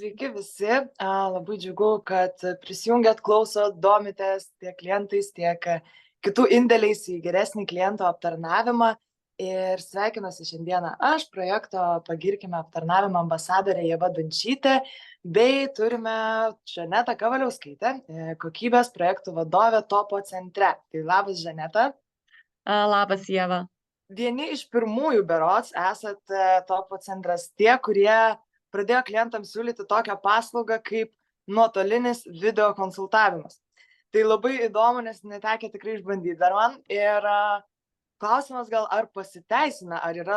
Sveiki visi. Labai džiugu, kad prisijungiat, klausot, domitės tiek klientais, tiek kitų indėliais į geresnį klientų aptarnavimą. Ir sveikinuosi šiandieną aš, projekto Pagirkime aptarnavimą ambasadorė Ieva Dančytė, bei turime Žanetą Kavaliauskaitę, kokybės projektų vadovę Topo centre. Tai labas, Žaneta. Labas, Ieva. Vieni iš pirmųjų berods esat Topo centras tie, kurie pradėjo klientams siūlyti tokią paslaugą kaip nuotolinis video konsultavimas. Tai labai įdomu, nes netekę tikrai išbandyti dar man. Ir klausimas gal, ar pasiteisina, ar yra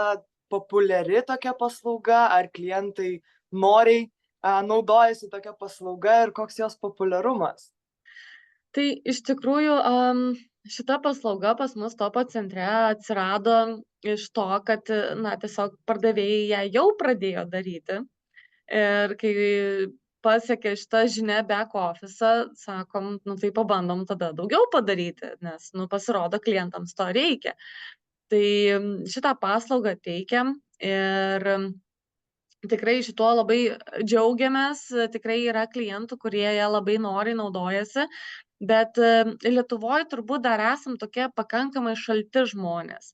populiari tokia paslauga, ar klientai noriai naudojasi tokia paslauga ir koks jos populiarumas. Tai iš tikrųjų šita paslauga pas mus Topo centre atsirado iš to, kad tiesiog pardavėjai ją jau pradėjo daryti. Ir kai pasiekė šita žinia back office, sakom, tai pabandom tada daugiau padaryti, nes pasirodo klientams to reikia. Tai šitą paslaugą teikiam ir tikrai šituo labai džiaugiamės, tikrai yra klientų, kurie ją labai noriai naudojasi, bet Lietuvoje turbūt dar esam tokie pakankamai šalti žmonės.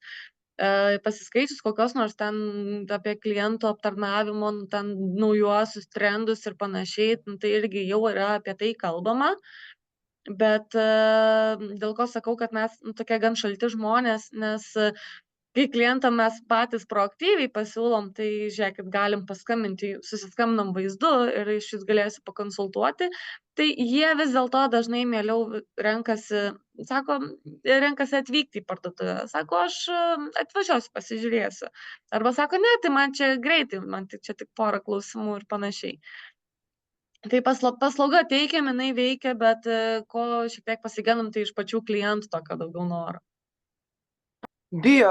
Pasiskaičius kokios nors ten apie klientų aptarnavimo, ten naujuosius trendus ir panašiai, tai irgi jau yra apie tai kalbama. Bet dėl ko sakau, kad mes tokie gan šalti žmonės, nes kai klientam mes patys proaktyviai pasiūlom, tai žiūrėkit, galim paskambinti, susiskambinam vaizdu ir iš jūs galėsiu pakonsultuoti, tai jie vis dėlto dažnai mieliau renkasi atvykti į parduotuvę. Sako, aš atvažiuosiu, pasižiūrėsiu. Arba sako, ne, tai man čia greitai, man čia tik porą klausimų ir panašiai. Tai paslauga teikiam, jinai veikia, bet ko šiek tiek pasigendam, tai iš pačių klientų tokio daugiau noro. Bijo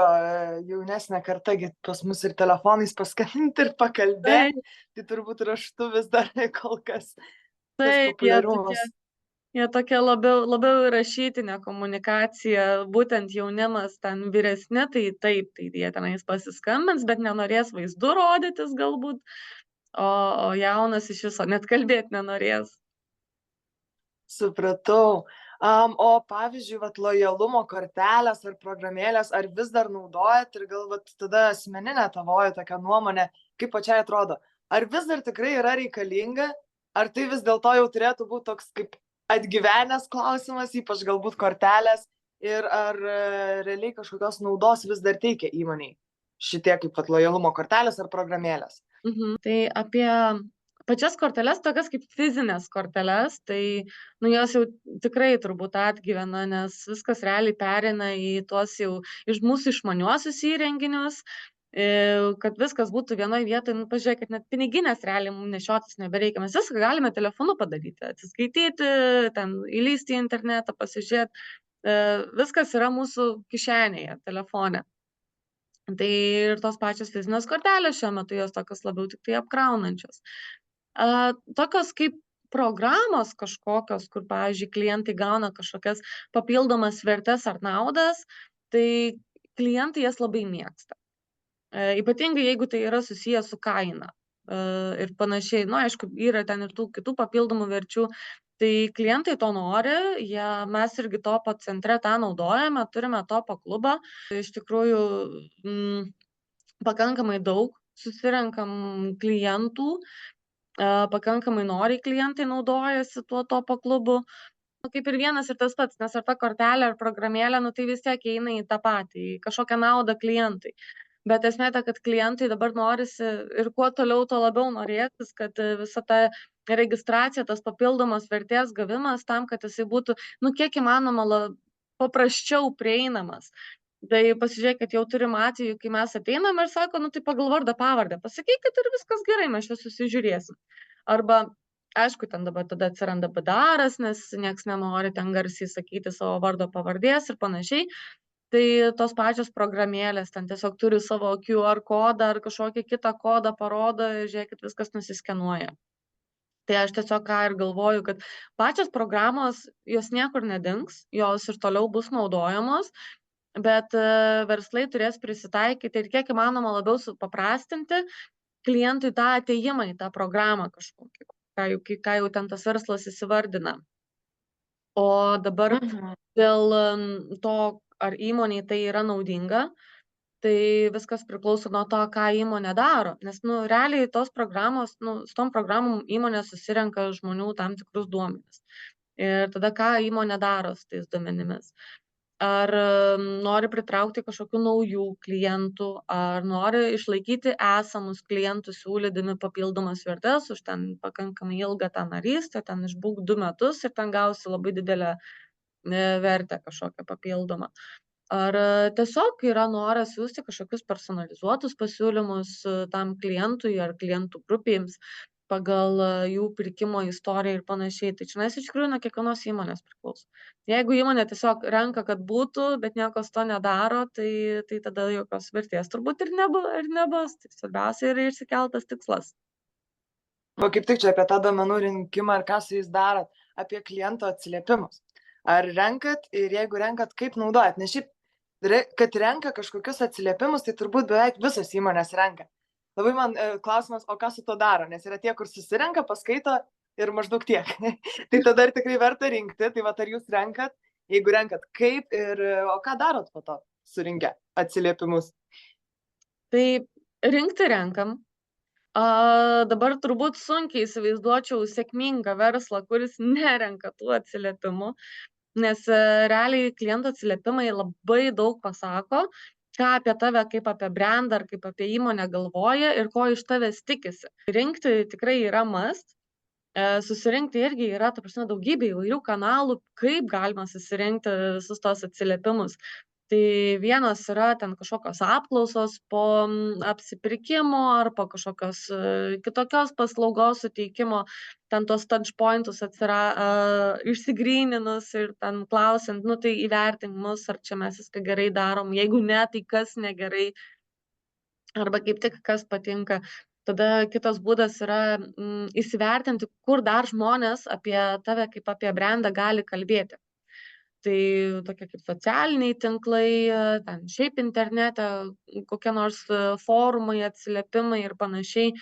jaunesnė karta pas mus ir telefonais paskambinti ir pakalbėti, tai turbūt raštu vis dar kol kas tas populiarumas. Jie tokia labiau rašytinė komunikacija, būtent jaunimas ten vyresni, tai taip, tai jie tenais pasiskambins, bet nenorės vaizdu rodytis galbūt, o jaunas iš viso net kalbėti nenorės. Supratau. O pavyzdžiui, lojalumo kortelės ar programėlės, ar vis dar naudojat ir gal tada asmeninė tavoji tokia nuomonė, kaip pačiai atrodo, ar vis dar tikrai yra reikalinga, ar tai vis dėlto jau turėtų būti toks kaip atgyvenęs klausimas, ypač galbūt kortelės, ir ar realiai kažkokios naudos vis dar teikia įmoniai šitie kaip lojalumo kortelės ar programėlės? Tai apie pačias korteles, tokias kaip fizinės korteles, tai jos jau tikrai turbūt atgyvena, nes viskas realiai pereina į tuos jau iš mūsų išmaniuosius įrenginius, kad viskas būtų vienoje vietoje. Pažiūrėkit, net piniginės realiai mums nešiotis nebereikia. Mes viską galime telefonu padaryti, atsiskaityti, ten įlysti į internetą, pasižiūrėti. Viskas yra mūsų kišenėje, telefone. Tai ir tos pačios fizinės kortelės šiuo metu jos tokios labiau tik tai apkraunančios. Tokios kaip programos kažkokios, kur, pavyzdžiui, klientai gauna kažkokias papildomas vertes ar naudas, tai klientai jas labai mėgsta. Ypatingai, jeigu tai yra susijęs su kaina ir panašiai. Aišku, yra ten ir tų kitų papildomų verčių, tai klientai to nori, mes irgi Topo centre tą naudojame, turime Topo klubą. Iš tikrųjų, pakankamai daug susirenkam klientų, pakankamai noriai klientai naudojasi tuo Topo klubu. Kaip ir vienas ir tas pats, nes ar ta kortelė ar programėlė, tai vis tiek eina į tą patį, į kažkokią naudą klientui. Bet esmė ta, kad klientui dabar norisi ir kuo toliau, tuo labiau norėtis, kad visa ta registracija, tas papildomos vertės gavimas tam, kad jisai būtų, kiek įmanoma paprasčiau prieinamas. Tai pasižiūrėkit, jau turim atvejų, kai mes ateinam ir sako, tai pagal vardą pavardę, pasakykit ir viskas gerai, mes čia susižiūrėsim. Arba, aišku, ten dabar tada atsiranda badaras, nes nieks nenori ten garsiai sakyti savo vardo pavardės ir panašiai. Tai tos pačios programėlės ten tiesiog turi savo QR kodą ar kažkokį kitą kodą parodo ir žiūrėkit, viskas nusiskenuoja. Tai aš tiesiog ką ir galvoju, kad pačios programos, jos niekur nedings, jos ir toliau bus naudojamos, bet verslai turės prisitaikyti ir kiek įmanoma labiau supaprastinti klientui tą atėjimą į tą programą kažkokį. ką jau ten tas verslas įsivardina. O dabar Mhm. dėl to, ar įmonei tai yra naudinga, tai viskas priklauso nuo to, ką įmonė daro. Nes, realiai tos programos, su tom programom įmonė susirenka žmonių tam tikrus duomenis. Ir tada, ką įmonė daro su tais duomenimis. Ar nori pritraukti kažkokių naujų klientų, ar nori išlaikyti esamus klientus, siūlydami papildomas vertes už ten pakankamai ilgą tą narystę, ten išbūk 2 metus ir ten gausi labai didelę vertę kažkokią papildomą. Ar tiesiog yra noras siųsti kažkokius personalizuotus pasiūlymus tam klientui ar klientų grupėms pagal jų pirkimo istoriją ir panašiai. Tai čionais iš tikrųjų nuo kiekvienos įmonės priklauso. Jeigu įmonė tiesiog renka, kad būtų, bet niekas to nedaro, tai tada jokios vertės turbūt ir nebus. Tai svarbiausia yra išsikeltas tikslas. O kaip tik čia apie tą duomenų rinkimą ir ką su jais darot, apie kliento atsiliepimus. Ar renkat ir jeigu renkat, kaip naudojat? Nes šiaip, kad renka kažkokius atsiliepimus, tai turbūt beveik visos įmonės renka. Labai man klausimas, o ką su to daro? Nes yra tie, kur susirenka, paskaito ir maždaug tiek. Tai tada ir tikrai verta rinkti. Tai va, ar jūs renkat? Jeigu renkat, kaip ir o ką darot po to surinkę atsiliepimus? Tai rinkti renkam. Dabar turbūt sunkiai įsivaizduočiau sėkmingą verslą, kuris nerenka tų atsiliepimų, nes realiai klientų atsiliepimai labai daug pasako, ką apie tave kaip apie brandą ar kaip apie įmonę galvoja ir ko iš tavęs tikisi. Rinkti tikrai yra must. Susirinkti irgi yra, ta prasme, daugybė įvairių kanalų, kaip galima susirinkti visus tos atsiliepimus. Tai vienas yra ten kažkokios apklausos po apsipirkimo ar po kažkokios kitokios paslaugos suteikimo, ten tuos touch pointus išsigryninus ir ten klausiant, tai įvertink mus, ar čia mes viską gerai darom, jeigu ne, tai kas negerai, arba kaip tik kas patinka. Tada kitas būdas yra įsivertinti, kur dar žmonės apie tave kaip apie brandą gali kalbėti. Tai tokie kaip socialiniai tinklai, ten šiaip internete, kokie nors forumai, atsiliepimai ir panašiai.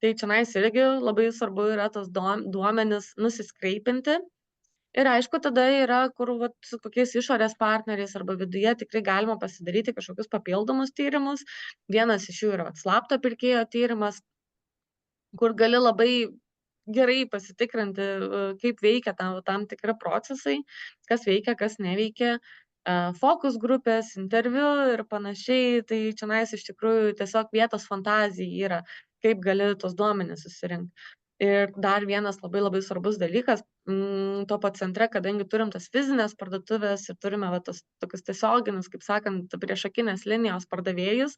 Tai čionais irgi labai svarbu yra tos duomenis nusiskreipinti. Ir aišku, tada yra, kur su kokiais išorės partneriais arba viduje tikrai galima pasidaryti kažkokius papildomus tyrimus. Vienas iš jų yra slapto pirkėjo tyrimas, kur gali labai gerai pasitikrinti, kaip veikia tam tikri procesai, kas veikia, kas neveikia, fokus grupės, interviu ir panašiai. Tai čionais iš tikrųjų tiesiog vietos fantazijai yra, kaip gali tos duomenis susirinkti. Ir dar vienas labai labai svarbus dalykas, Topo centre, kadangi turim tas fizinės parduotuvės ir turime tokius tiesioginius, kaip sakant, priešakinės linijos pardavėjus,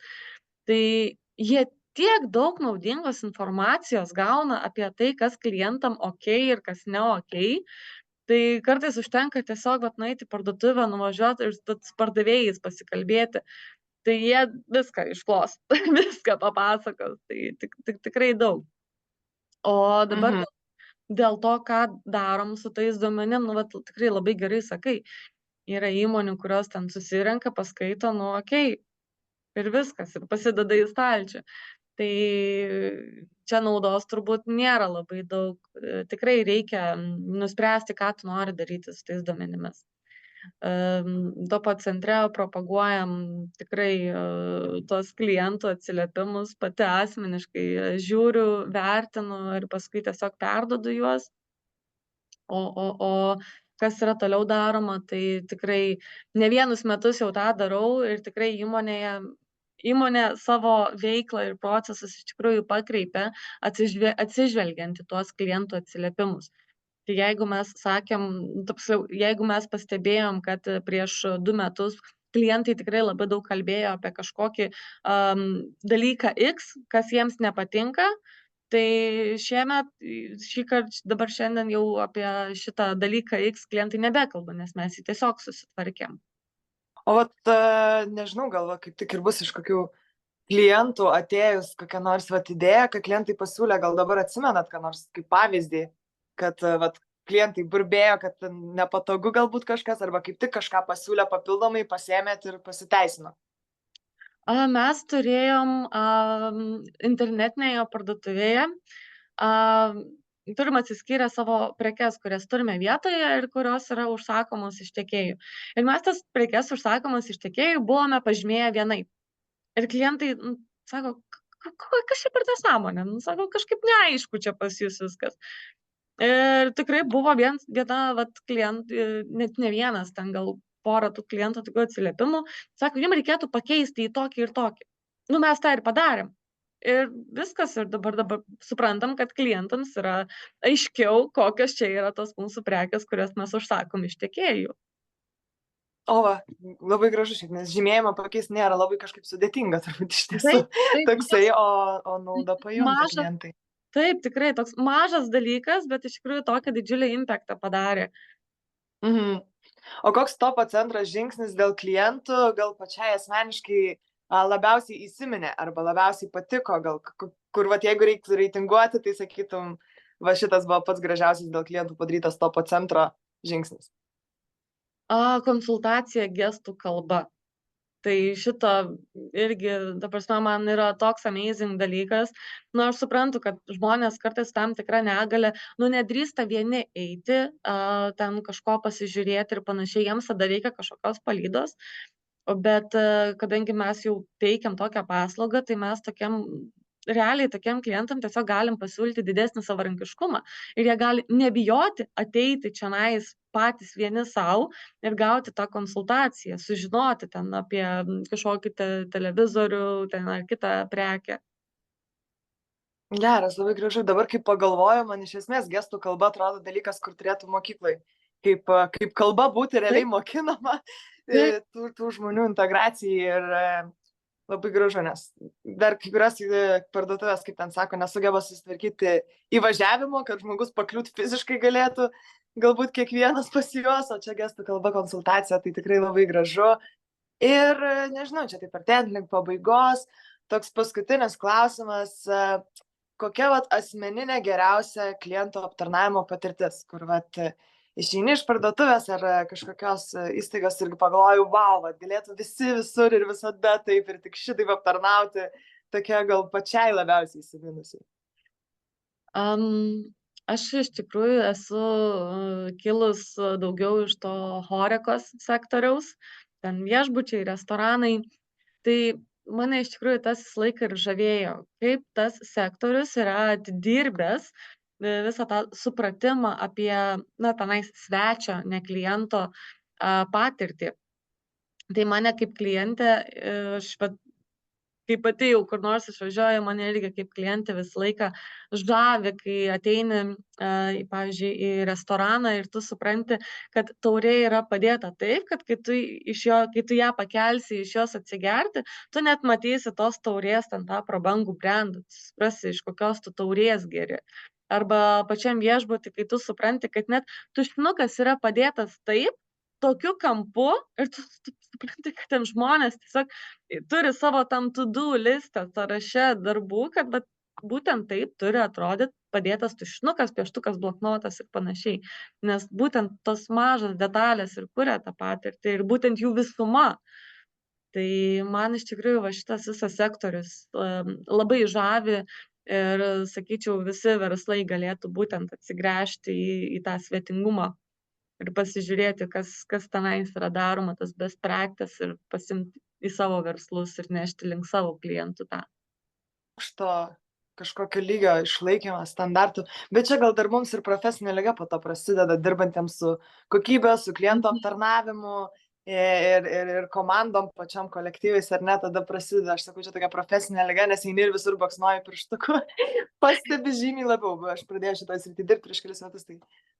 tai jie tiek daug naudingos informacijos gauna apie tai, kas klientam okei ir kas ne okei. Tai kartais užtenka tiesiog nueiti į parduotuvę, nuvažiuoti ir su pardavėjais pasikalbėti. Tai jie viską išklos, viską papasakos. Tai tikrai daug. O dabar dėl to, ką darom su tais duomenim, tikrai labai gerai sakai. Yra įmonių, kurios ten susirenka, paskaito, okei, ir viskas, ir pasideda į stalčių. Tai čia naudos turbūt nėra labai daug. Tikrai reikia nuspręsti, ką tu nori daryti su tais duomenimis. Topo centre propaguojam tikrai tos klientų atsiliepimus, pati asmeniškai žiūriu, vertinu ir paskui tiesiog perduodu juos. O kas yra toliau daroma, tai tikrai ne vienus metus jau tą darau ir tikrai įmonė savo veiklą ir procesus iš tikrųjų pakreipia atsižvelgiant į tuos klientų atsiliepimus. Tai jeigu mes jeigu mes pastebėjom, kad prieš 2 metus klientai tikrai labai daug kalbėjo apie kažkokį dalyką X, kas jiems nepatinka, tai dabar šiandien jau apie šitą dalyką X klientai nebekalba, nes mes jį tiesiog susitvarkėm. O nežinau, gal kaip tik ir bus iš kokių klientų atėjus kokią nors idėją, kad klientai pasiūlė, gal dabar atsimenat, ką nors kaip pavyzdį, kad klientai burbėjo, kad nepatogu galbūt kažkas, arba kaip tik kažką pasiūlė papildomai, pasiėmėt ir pasiteisino. Mes turėjom internetinėje parduotuvėje turim atsiskyrę savo prekes, kurias turime vietoje ir kurios yra užsakomos iš tiekėjų. Ir mes tas prekes užsakomos iš tiekėjų buvome pažymėję vienaip. Ir klientai sako, kas čia per nesąmonė? Nu, sako, kažkaip neaišku čia pas jūs viskas. Ir tikrai buvo viena vat, net ne vienas, ten gal porą tų klientų tokių atsiliepimų, sako, jums reikėtų pakeisti į tokį ir tokį. Nu, mes tą ir padarėm. Ir viskas, ir dabar suprantam, kad klientams yra aiškiau, kokios čia yra tos mūsų prekės, kurias mes užsakom iš tiekėjų. O, va, labai gražu šiaip, nes žymėjimą pakeisti nėra labai kažkaip sudėtinga, turbūt iš tiesų Taip, toksai, o naudą pajunta mažas, klientai. taip, tikrai toks mažas dalykas, bet iš tikrųjų tokį didžiulį impactą padarė. Mhm. O koks topo centro žingsnis dėl klientų, gal pačiai asmeniškai labiausiai įsiminė arba labiausiai patiko, gal kur, va, jeigu reiktų reitinguoti, tai sakytum, va, šitas buvo pats gražiausias dėl klientų padarytas topo centro žingsnis. Konsultacija gestų kalba. Tai šito irgi, ta prasme, man yra toks amazing dalykas. Nu, aš suprantu, kad žmonės kartais tam tikrą negalę, nedrįsta vieni eiti, ten kažko pasižiūrėti ir panašiai, jiems tada reikia kažkokios palydos. Bet kadangi mes jau teikiam tokią paslaugą, tai mes realiai tokiem klientam tiesiog galim pasiūlyti didesnį savarankiškumą. Ir jie gali nebijoti ateiti čionais patys vieni savo ir gauti tą konsultaciją, sužinoti ten apie kažkokį televizorių ten ar kitą prekę. Geras, labai gražu. Dabar, kai pagalvoju, man iš esmės gestų kalba atrodo dalykas, kur turėtų mokyklai. Kaip kalba būti realiai mokinama tų žmonių integracijai ir labai gražu, nes dar kai kurios parduotuvės, kaip ten sako, nesugeba susitvarkyti įvažiavimo, kad žmogus pakliūti fiziškai galėtų, galbūt kiekvienas pas juos, o čia gestų kalba konsultacija, tai tikrai labai gražu. Ir nežinau, čia taip artėjant link pabaigos, toks paskutinis klausimas, kokia vat asmeninė geriausia klientų aptarnavimo patirtis, kur vat išeini iš parduotuvės ar kažkokios įstaigos ir pagalvoju, wow, vat galėtų visi visur ir visada taip ir tik šitaip aptarnauti, tokia gal pačiai labiausiai įsiminusi. Aš iš tikrųjų esu kilus daugiau iš to horekos sektoriaus, ten viešbučiai, restoranai, tai mane iš tikrųjų tas visą laiką ir žavėjo, kaip tas sektorius yra atidirbęs visą tą supratimą apie, tenais svečio, ne kliento patirtį. Tai mane kaip klientė, kai pati jau kur nors išvažiuoju, mane irgi kaip klientė visą laiką žavi, kai ateini, pavyzdžiui, į restoraną ir tu supranti, kad taurė yra padėta taip, kad kai tu ją pakelsi iš jos atsigerti, tu net matysi tos taurės ten tą prabangų brendą, tu suprasi, iš kokios tu taurės geri. Arba pačiam viešbutį, kai tu supranti, kad net tušinukas yra padėtas taip, tokiu kampu ir tu supranti, kad ten žmonės tiesiog turi savo tam to-do listę sąraše darbų, kad būtent taip turi atrodyti padėtas tušinukas, pieštukas, bloknotas ir panašiai. Nes būtent tos mažos detalės ir kuria tą patirtį ir būtent jų visuma. Tai man iš tikrųjų šitas visas sektorius labai žavi ir, sakyčiau, visi verslai galėtų būtent atsigręžti į tą svetingumą ir pasižiūrėti, kas tenais yra daroma, tas best practice ir pasimti į savo verslus ir nešti link savo klientų tą. Aukšto kažkokio lygio išlaikymą, standartų, bet čia gal dar mums ir profesinė liga po to prasideda, dirbantiems su kokybė, su klientų aptarnavimu ir komandom, pačiam kolektyvais, ar ne, tada prasideda, aš sakau, čia tokia profesinė liga, nes eini ir visur baksnoji pirštuku, pastebi žymiai labiau, aš pradėjau šitoj srity dirbti prieš kelis metus, tai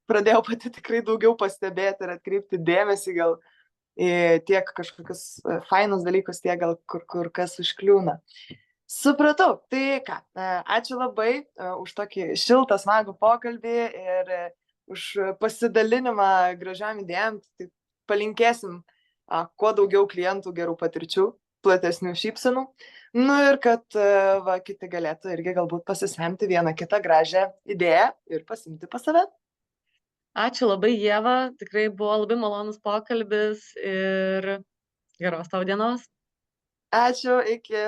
pradėjau pati tikrai daugiau pastebėti ir atkreipti dėmesį gal į tiek kažkokius fainus dalykus, tiek gal kur kas užkliūna. Supratau, tai ką, ačiū labai už tokį šiltą, smagų pokalbį ir už pasidalinimą gražiam idėjom, tai palinkėsim kuo daugiau klientų gerų patirčių, platesnių šypsenų, ir kad kiti galėtų irgi galbūt pasisemti vieną kitą gražią idėją ir pasimti pas save. Ačiū labai, Ieva, tikrai buvo labai malonus pokalbis ir geros tau dienos. Ačiū, iki.